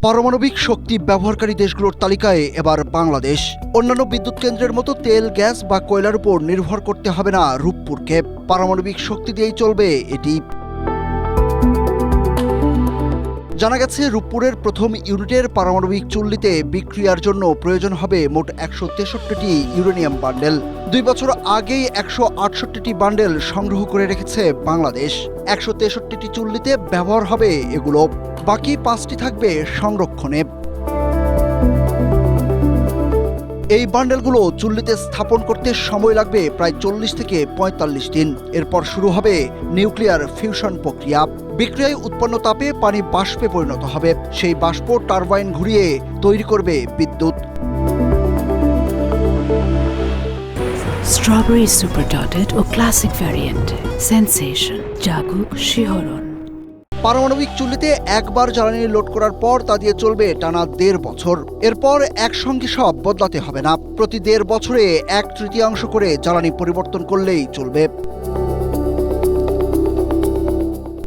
পারমাণবিক শক্তি ব্যবহারকারী দেশগুলোর তালিকায় এবার বাংলাদেশ। অন্যান্য বিদ্যুৎ কেন্দ্রের মতো তেল, গ্যাস বা কয়লার উপর নির্ভর করতে হবে না রূপপুরকে। পারমাণবিক শক্তি দিয়েই চলবে এটি। জানা গেছে, রূপপুরের প্রথম ইউনিটের পারমাণবিক চুল্লিতে বিক্রিয়ার জন্য প্রয়োজন হবে মোট ১৬৩টি ইউরেনিয়াম বান্ডেল। ২ বছর আগেই ১৬৮টি বান্ডেল সংগ্রহ করে রেখেছে বাংলাদেশ। ১৬৩টি চুল্লিতে ব্যবহার হবে এগুলো, বাকি ৫টি থাকবে সংরক্ষণে। এই বান্ডেলগুলো চুল্লিতে স্থাপন করতে সময় লাগবে প্রায় ৪০ থেকে ৪৫ দিন। এরপর শুরু হবে নিউক্লিয়ার ফিউশন প্রক্রিয়া। বিক্রিয়ায় উৎপন্ন তাপে পানি বাষ্পে পরিণত হবে। সেই বাষ্প টারবাইন ঘুরিয়ে তৈরি করবে বিদ্যুৎ। স্ট্রবেরি সুপার ডটেড ও ক্লাসিক ভ্যারিয়েন্টে সেন্সেশন জাগুক শিহরণ। পারমাণবিক চুল্লিতে একবার জ্বালানি লোড করার পর তা দিয়ে চলবে টানা ১.৫ বছর। এরপর একসঙ্গে সব বদলাতে হবে না। প্রতি ১.৫ বছরে ১/৩ করে জ্বালানি পরিবর্তন করলেই চলবে।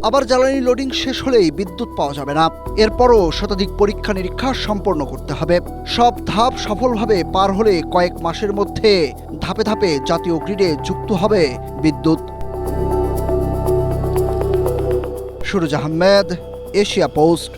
আবার জ্বালানি লোডিং শেষ হলেই বিদ্যুৎ পাওয়া যাবে না। এরপরও শতাধিক পরীক্ষা নিরীক্ষা সম্পন্ন করতে হবে। সব ধাপ সফলভাবে পার হলে কয়েক মাসের মধ্যে ধাপে ধাপে জাতীয় গ্রিডে যুক্ত হবে বিদ্যুৎ। Suraj Ahmed, Asia post.